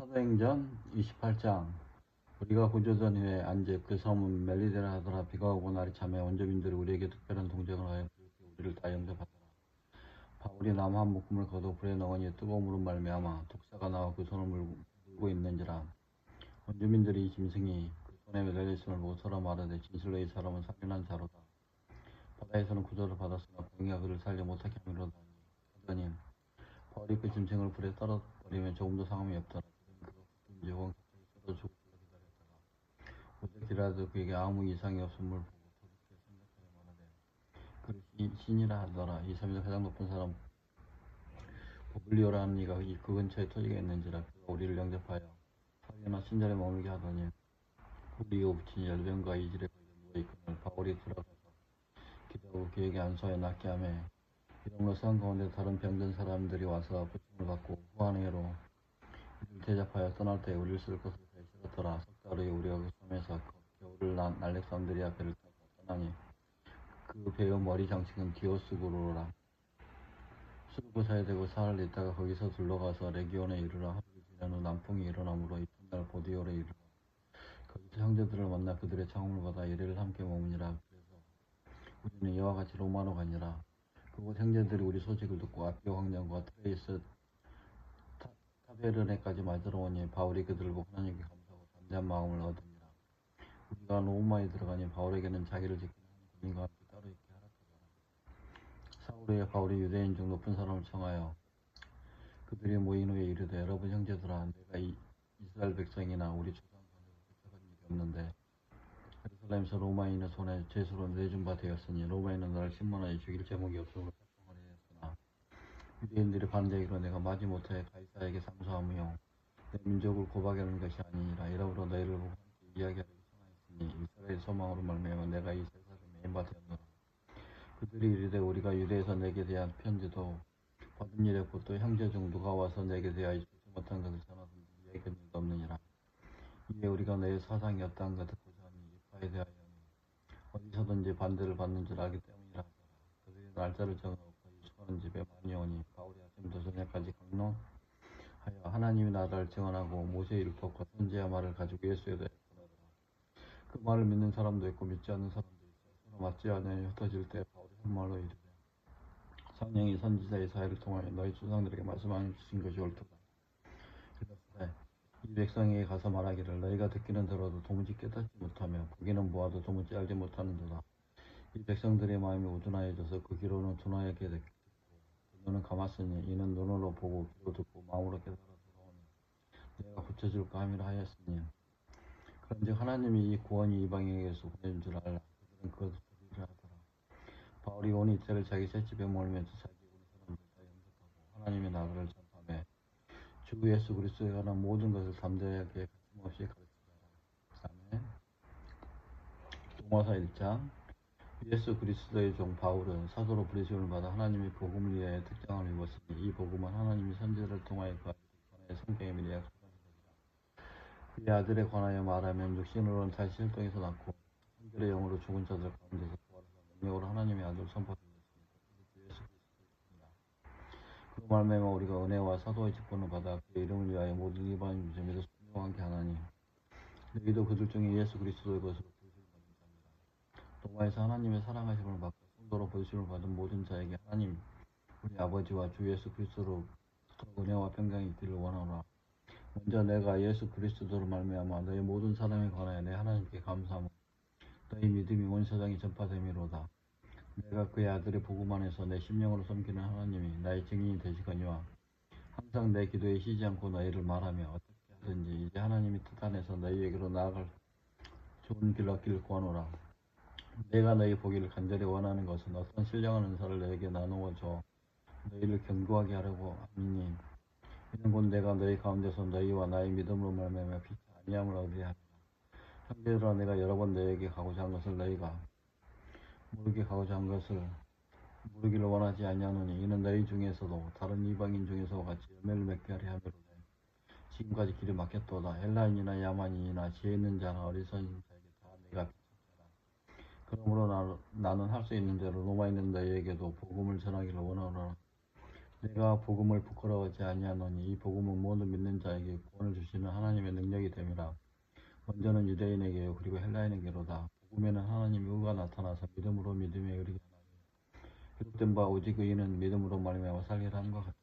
사도행전 28장. 우리가 구조된 후에 안집 그 섬은 멜리데라 하더라. 비가 오고 날이 참에 원주민들이 우리에게 특별한 동정을 하여 우리를 다 영접하더라. 바울이 나무 한 묶음을 거둬 불에 넣으니 뜨거움으로 말미암아 독사가 나와 그 손을 물고 있는지라. 원주민들이 이 짐승이 그 손에 매달려 있음을 보고 서로 말하되 진실로 이 사람은 살인한 자로다. 바다에서는 구조를 받았으나 공의가 그를 살려 못하게 함이로다 하더니 바울이 그 짐승을 불에 떨어버리면 조금도 상함이 없더라. 그가 굳든지 혹은 갑자기 쓰러져 죽을 줄로 기다렸다가 오직이라도 그에게 아무 이상이 없음을 보고 도둑해 생각하여 말하되 그를 신이라 하더라. 이 섬에서 가장 높은 사람 보블리오라는 이가 그 근처에 터지게 있는지라. 그가 우리를 영접하여 사위나 친절에 머물게 하더니 우리가 붙인 열병과 이질에 걸려 누워있거늘 바울이 들어가서 기도하고 그에게 안수하여 낫게 하며 이름으로 성 가운데 다른 병든 사람들이 와서 부침을 받고 후한회로 이를 대접하여 떠날 때 우리를 쓸 것을 그에 싫었더라. 석 달 후에 우리가 그 섬에서 겨울을 난 알렉산드리아 배를 타고 떠나니 그 배의 머리 장식은 디오스구로라. 수르구사에 대고 사흘 있다가 거기서 둘러가서 레기온에 이르러 하루를 지난 후 남풍이 일어나므로 이튿날 보디올에 이르러 거기서 형제들을 만나 그들의 청음을 받아 이래를 함께 머무니라. 그래서 우리는 이와 같이 로마로 가니라. 그곳 형제들이 우리 소식을 듣고 아피오 황장과 트레이스 타베르네까지 맞으러 오니 바울이 그들을 보고 하나님께 감사하고 담대한 마음을 얻으니라. 우리가 로마에 들어가니 바울에게는 자기를 지키는 한 군인과 함께 따로 있게 하락하더라. 사흘 후에 바울이 유대인 중 높은 사람을 청하여 그들이 모인 후에 이르되 여러분 형제들아, 내가 이스라엘 백성이나 우리 조상 가운데서 부탁한 일이 없는데 예루살렘에서 로마인의 손에 죄수로 내준 바 되었으니 로마인은 나를 신문하여 죽일 제목이 없음으로 책봉을 하였으나 유대인들이 반대하기로 내가 마지 못하여 가이사에게 상소하며 내 민족을 고박하는 것이 아니니라. 이러므로 너희를 보고 함께 이야기하려고 청하였으니 이스라엘 소망으로 말미암아 내가 이 세상을 메인 바 되었노라. 그들이 이르되 우리가 유대에서 내게 대한 편지도 받은 일에 없고 또 형제 중 누가 와서 내게 대하여 주지 못한 것을 전하든지 이야기한 일도 없느니라. 이에 우리가 너의 사상이 어떠한 가 듣고자 하니 유파에 대하여는 어디서든지 반대를 받는 줄 알기 때문이라 하더라. 그들이 날짜를 정하고 유숙하는 집에 많이 오니 바울이 아침부터 저녁까지 강론하여 하나님이 나라를 증언하고 모세의 율법과 선지의 말을 가지고 예수에 대해 전하더라. 그 말을 믿는 사람도 있고 믿지 않는 사람도 있어 서로 맞지 않으며 흩어질 때 바울이 한 말로 이르되 성령이 선지자의 사회를 통하여 너희 조상들에게 말씀하여 주신 것이 옳도다. 이르시되 이 백성에게 가서 말하기를 너희가 듣기는 들어도 도무지 깨닫지 못하며 보기는 보아도 도무지 알지 못하는도다. 이 백성들의 마음이 우둔하여져서 그 귀로는 둔하게 듣고 그 눈은 감았으니 이는 눈으로 보고 귀로 듣고 마음으로 깨달아 돌아오니 내가 고쳐줄까 함이라 하였으니 그런즉 하나님이 이 구원이 이방인에게서 보내준 줄 알라. 그들은 그것을 들으리라 하더라. 바울이 온 이태를 자기 셋집에 몰면서 자기 우리 사람들 다 영접하고 하나님의 나라를 전파하며 주 예수 그리스도에 관한 모든 것을 담대하게 가짐없이 가르치더라. 아멘. 로마서 1장. 예수 그리스도의 종 바울은 사도로 부르심을 받아 하나님의 복음을 위하여 특장을 입었으니 이 복음은 하나님이 선지자를 통하여 그 아들에 관하여 성경에 미리 약속하신 것이라. 그의 아들에 관하여 말하면 육신으로는 다시 혈통에서 낳고 성결의 영으로 죽은 자들 가운데서 부활하사 능력으로 하나님의 아들을 선포하셨으니 그 예수 그리스도이니라. 그 말미암아 우리가 은혜와 사도의 직분을 받아 그의 이름을 위하여 모든 이방인 중에서 순종하게 하나니 너희도 그들 중에 예수 그리스도의 것으로 부르심을 받은 자니라. 로마에서 하나님의 사랑하심을 받고 성도로 부르심을 받은 모든 자에게 하나님 우리 아버지와 주 예수 그리스도로부터 은혜와 평강이 있기를 원하노라. 먼저 내가 예수 그리스도로 말미암아 너희 모든 사람에 관하여 내 하나님께 감사하며 너희 믿음이 온 세상에 전파됨이로다. 내가 그의 아들의 복음 안에서 내 심령으로 섬기는 하나님이 나의 증인이 되시거니와 항상 내 기도에 쉬지 않고 너희를 말하며 어떻게 하든지 이제 하나님이 뜻 안에서 너희에게로 나아갈 좋은 길 얻기를 구하노라. 내가 너희 보기를 간절히 원하는 것은 어떤 신령한 은사를 너희에게 나누어 줘 너희를 견고하게 하려고 함이니 이는 곧 내가 너희 가운데서 너희와 나의 믿음으로 말미암아 피치 아니함을 얻으려 함이라. 형제들아 내가 여러 번 너희에게 가고자 한 것을 너희가 모르게 가고자 한 것을 모르기를 원하지 아니하노니 이는 너희 중에서도 다른 이방인 중에서와 같이 열매를 맺게 하려 함이로되 지금까지 길이 막혔도다. 헬라인이나 야만인이나 지혜 있는 자나 어리석은 자에게 다 내가 비쳤노라. 그러므로 나는 할 수 있는 대로 로마에 있는 너희에게도 복음을 전하기를 원하노라. 내가 복음을 부끄러워하지 아니하노니 이 복음은 모든 믿는 자에게 구원을 주시는 하나님의 능력이 됨이라. 먼저는 유대인에게요 그리고 헬라인에게로다. 복음에는 하나님의 의가 나타나서 믿음으로 믿음에 이르게 하나니 기록된 바 오직 의인은 믿음으로 말미암아 살리라 함과 같으니라.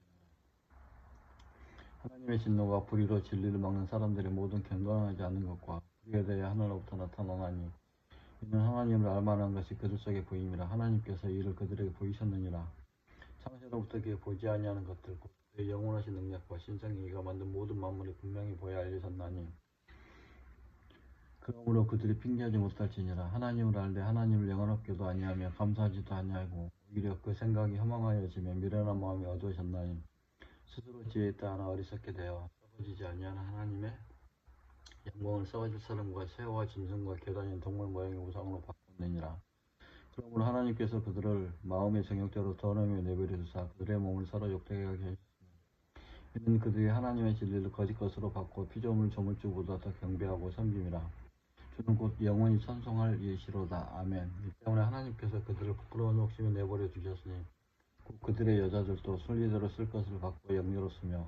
하나님의 진노가 불의로 진리를 막는 사람들의 모든 경건하지 않은 것과 불의에 대해 하늘로부터 나타나나니 이는 하나님을 알만한 것이 그들 속에 보임이라. 하나님께서 이를 그들에게 보이셨느니라. 창세로부터 그에 보지 아니하는 것들 곧 그의 영원하신 능력과 신성이 이가 만든 모든 만물이 분명히 보여 알려졌나니 그러므로 그들이 핑계하지 못할지니라. 하나님을 알되 하나님을 영원롭게도 아니하며 감사하지도 아니하고 오히려 그 생각이 허망하여지며 미련한 마음이 어두워졌나니 스스로 지혜 있다 하나 어리석게 되어 썩어지지 아니하는 하나님의 영광을 썩어질 사람과 새와 짐승과 겨다니는 동물 모양의 우상으로 바꾸느니라. 그러므로 하나님께서 그들을 마음의 정욕대로 더러움에 내버려 두사 그들의 몸을 서로 욕되게 하게 하셨으니 이는 그들이 하나님의 진리를 거짓 것으로 바꿔 피조물 조물주보다 더 경배하고 섬김이라. 주는 곧 영원히 찬송할 이시로다. 아멘. 이 때문에 하나님께서 그들을 부끄러운 욕심에 내버려 두셨으니 곧 그들의 여자들도 순리대로 쓸 것을 바꾸어 영예로 쓰며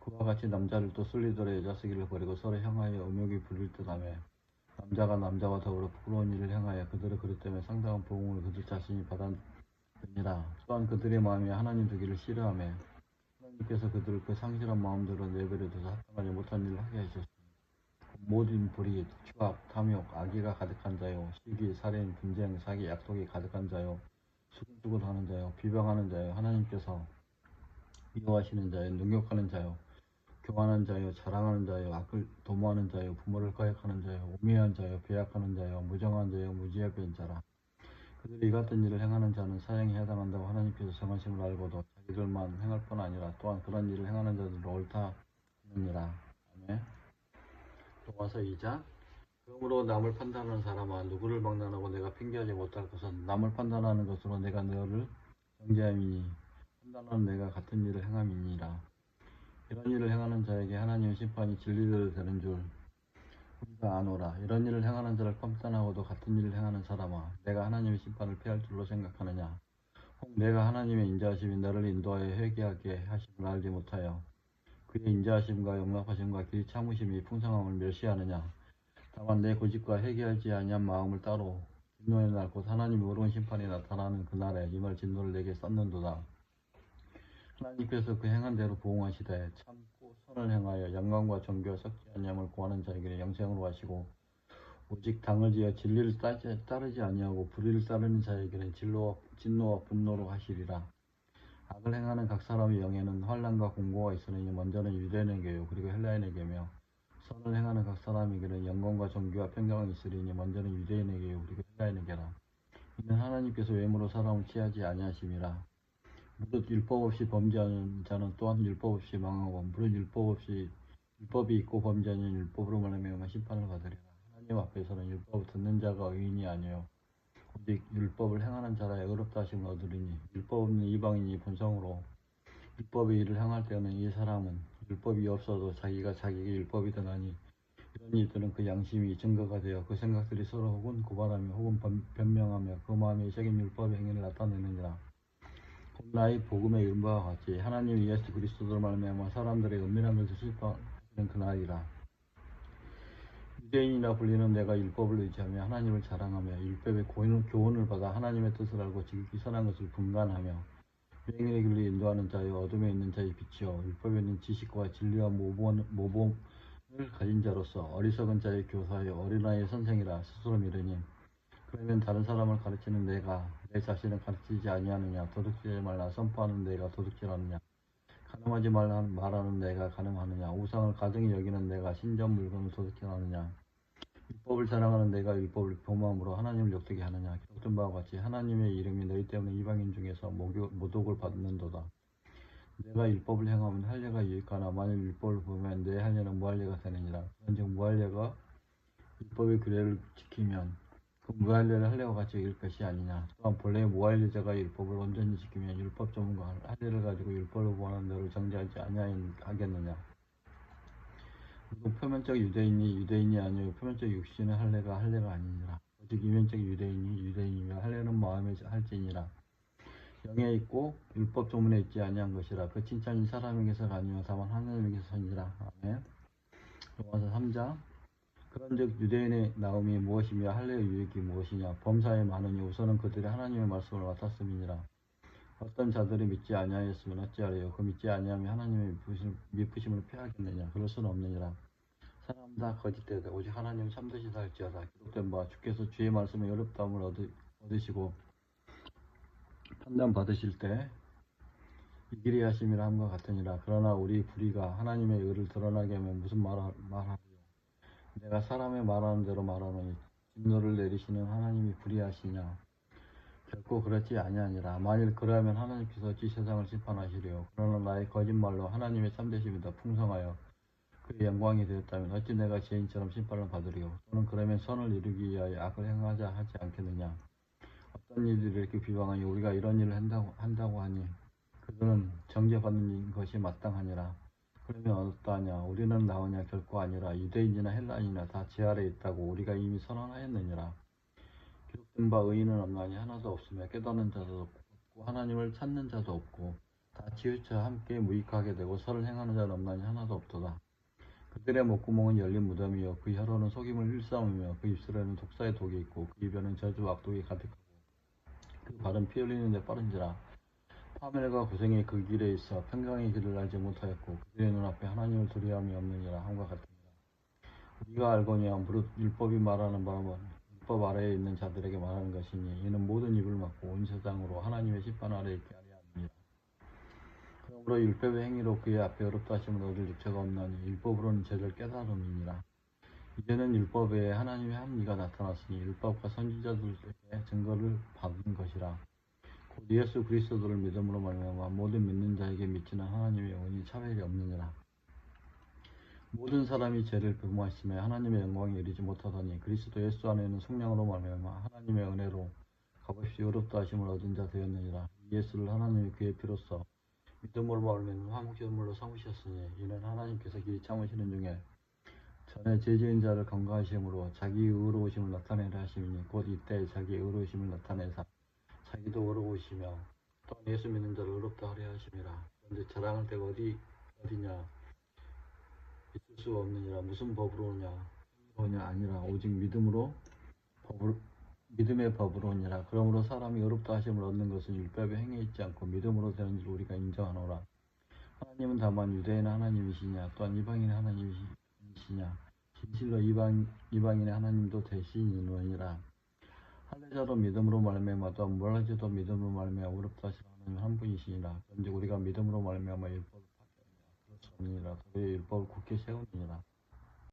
그와 같이 남자들도 순리대로 여자 쓰기를 버리고 서로 향하여 음욕이 부릴 듯하며 남자가 남자와 더불어 부끄러운 일을 행하여 그들의 그릇 때문에 상당한 보응을 그들 자신이 받았느니라. 또한 그들의 마음이 하나님 되기를 싫어하며 하나님께서 그들을 그 상실한 마음대로 내버려 두사 합당하지 못한 일을 하게 하셨으니 모든 불의, 추악, 탐욕, 악의가 가득한 자요 시기, 살인, 분쟁, 사기, 약속이 가득한 자요 수근수근하는 자요 비방하는 자요 하나님께서 미워하시는 자요 능욕하는 자요 교만한 자요 자랑하는 자요 악을 도모하는 자요 부모를 거역하는 자요 우매한 자요 배약하는 자요 무정한 자요 무지하게 자라. 그들이 이 같은 일을 행하는 자는 사형에 해당한다고 하나님께서 정하심을 알고도 자기들만 행할 뿐 아니라 또한 그런 일을 행하는 자들도 옳다 하느니라. 아멘. 로마서 2장. 그러므로 남을 판단하는 사람아 누구를 막론하고 내가 핑계하지 못할 것은 남을 판단하는 것으로 내가 너를 정죄함이니 판단하는 내가 같은 일을 행함이니라. 이런 일을 행하는 자에게 하나님의 심판이 진리대로 되는 줄 우리가 아노라. 이런 일을 행하는 자를 판단하고도 같은 일을 행하는 사람아 내가 하나님의 심판을 피할 줄로 생각하느냐. 혹 내가 하나님의 인자하심이 너를 인도하여 회개하게 하심을 알지 못하여 그의 인자하심과 용납하심과 길이 참으심이 풍성함을 멸시하느냐. 다만 내 고집과 회개하지 아니한 마음을 따로 진노의 날 곧 하나님의 어려운 심판이 나타나는 그날에 임할 진노를 내게 쌓는도다. 하나님께서 그 행한 대로 보응하시되 참고 선을 행하여 영광과 존귀와 썩지 아니함을 구하는 자에게는 영생으로 하시고 오직 당을 지어 진리를 따르지 아니하고 불의를 따르는 자에게는 진노와 분노로 하시리라. 악을 행하는 각 사람의 영에는 환난과 공고가 있으니 먼저는 유대인에게요 그리고 헬라인에게며 선을 행하는 각 사람에게는 영광과 존귀와 평강이 있으리니 먼저는 유대인에게요 그리고 헬라인에게라. 이는 하나님께서 외모로 사람을 취하지 아니하심이라. 무릇 율법 없이 범죄하는 자는 또한 율법 없이 망하고 무릇 율법이 있고 범죄하는 율법으로 말미암아 심판을 받으리라. 하나님 앞에서는 율법을 듣는 자가 의인이 아니요 오직 율법을 행하는 자라 의롭다 하심을 얻으리니 율법 없는 이방인이 본성으로 율법의 일을 행할 때는 이 사람은 율법이 없어도 자기가 자기에게 율법이 되나니 이런 일들은 그 양심이 증거가 되어 그 생각들이 서로 혹은 고발하며 혹은 변명하며 그 마음에 새긴 율법의 행위를 나타내느니라. 곧 나의 복음에 이른 바와 같이 하나님이 예수 그리스도로 말미암아 사람들의 은밀한 것을 슬퍼하시는 그날이라. 유대인이라 불리는 내가 율법을 의지하며 하나님을 자랑하며 율법의 교훈을 받아 하나님의 뜻을 알고 지극히 선한 것을 분간하며 명예의 길로 인도하는 자여 어둠에 있는 자의 빛이여 율법에 있는 지식과 진리와 모범을 가진 자로서 어리석은 자의 교사여 어린아이의 선생이라 스스로 미르니 그러면 다른 사람을 가르치는 내가 내 자신을 가르치지 아니하느냐. 도둑질하지 말라 선포하는 내가 도둑질하느냐. 간음하지 말라 말하는 내가 간음하느냐. 우상을 가증히 여기는 내가 신전 물건을 도둑질하느냐. 율법을 자랑하는 내가 율법을 범함으로 하나님을 욕되게 하느냐. 기록된 바와 같이 하나님의 이름이 너희 때문에 이방인 중에서 모독을 받는도다. 내가 율법을 행하면 할례가 유익하나 만일 율법을 범하면 내 할례는 무할례가 되느니라. 그런즉 무할례가 율법의 규례를 지키면 그 무할례를 할례와 같이 여길 것이 아니냐. 또한 본래 무할례자가 율법을 온전히 지키면 율법 전문가 할례를 가지고 율법을 구하는 너를 정죄하지 아니하겠느냐. 그리고 표면적 유대인이 아니요 표면적 육신의 할례가 아니니라. 오직 이면적 유대인이 유대인이며 할례는 마음에 할지니라. 영에 있고 율법 조문에 있지 아니한 것이라. 그 칭찬이 사람에게서가 아니요 다만 하나님에게서니라. 아멘. 로마서 3장. 그런즉 유대인의 나음이 무엇이며 할례의 유익이 무엇이냐. 범사에 많으니 우선은 그들이 하나님의 말씀을 맡았음이니라. 어떤 자들이 믿지 아니하였으면 어찌하리요. 그 믿지 아니하면 하나님의 미쁘심을 패하겠느냐. 그럴 수는 없느니라. 사람 다 거짓되되 오직 하나님은 참되시다 할지어다. 기록된 바 주께서 주의 말씀에 어렵다함을 얻으시고 판단 받으실 때 이기리 하심이라 함과 같으니라. 그러나 우리 불의가 하나님의 의를 드러나게 하면 무슨 말하리요. 내가 사람의 말하는 대로 말하노니 진노를 내리시는 하나님이 불의하시냐. 결코 그렇지 아니하니라. 만일 그러하면 하나님께서 어찌 세상을 심판하시리요. 그러나 나의 거짓말로 하나님의 참되심이 더 풍성하여 그의 영광이 되었다면 어찌 내가 죄인처럼 심판을 받으리요. 또는 그러면 선을 이루기 위하여 악을 행하자 하지 않겠느냐. 어떤 이들이 이렇게 비방하니 우리가 이런 일을 한다고 하니 그들은 정죄받는 것이 마땅하니라. 그러면 어떠하냐. 우리는 나으냐. 결코 아니라. 유대인이나 헬라인이나 다 제 아래에 있다고 우리가 이미 선언하였느니라. 기록된 바 의인은 없나니 하나도 없으며 깨닫는 자도 없고 하나님을 찾는 자도 없고 다 치우쳐 함께 무익하게 되고 선을 행하는 자는 없나니 하나도 없도다. 그들의 목구멍은 열린 무덤이요 그 혀로는 속임을 일삼으며 그 입술에는 독사의 독이 있고 그 입에는 저주와 악독이 가득하고 그 발은 피 흘리는 데 빠른지라. 파멸과 고생이 그 길에 있어 평강의 길을 알지 못하였고 그들의 눈앞에 하나님을 두려움이 없느니라 함과 같으니라. 우리가 알거니와 무릇 율법이 말하는 바는 율법 아래에 있는 자들에게 말하는 것이니 이는 모든 입을 막고 온 세상으로 하나님의 심판 아래에 있게 하려 합니다. 그러므로 율법의 행위로 그의 앞에 어렵다 하심을 얻을 육체가 없나니 율법으로는 죄를 깨달음이니라. 이제는 율법 외에 하나님의 합리가 나타났으니 율법과 선지자들에게 증거를 받은 것이라. 곧 예수 그리스도를 믿음으로 말미암아 모든 믿는 자에게 미치는 하나님의 은이 차별이 없느니라. 모든 사람이 죄를 범하심에 하나님의 영광에 이르지 못하더니 그리스도 예수 안에는 성령으로 말미암아 하나님의 은혜로 값없이 의롭다 하심을 얻은 자 되었느니라. 예수를 하나님이 그의 피로써 믿음으로 말미암아 화목제물로 삼으셨으니 이는 하나님께서 길이 참으시는 중에 전에 죄지은 자를 건강하심으로 자기의 의로우심을 나타내려 하심이니 곧 이때 자기의 의로우심을 나타내사 자기도 의로우시며 또한 예수 믿는 자를 의롭다 하려 하심이라. 그런데 자랑할 때가 어디냐. 있을 수가 없느니라. 무슨 법으로냐. 행위로냐 아니라 오직 믿음의 법으로니라. 그러므로 사람이 의롭다 하심을 얻는 것은 율법의 행위에 있지 않고 믿음으로 되는 줄 우리가 인정하노라. 하나님은 다만 유대인의 하나님이시냐 또한 이방인의 하나님이시냐. 진실로 이방인의 하나님도 되시니라. 할례자도 믿음으로 말미암아 또한 무할례자도 믿음으로 말미암아 의롭다 하시는 하나님 한 분이시니라. 그런즉 우리가 믿음으로 말미암아 율법을 파괴하느냐. 그럴 수 없느니라. 도리어 율법을 굳게 세우느니라.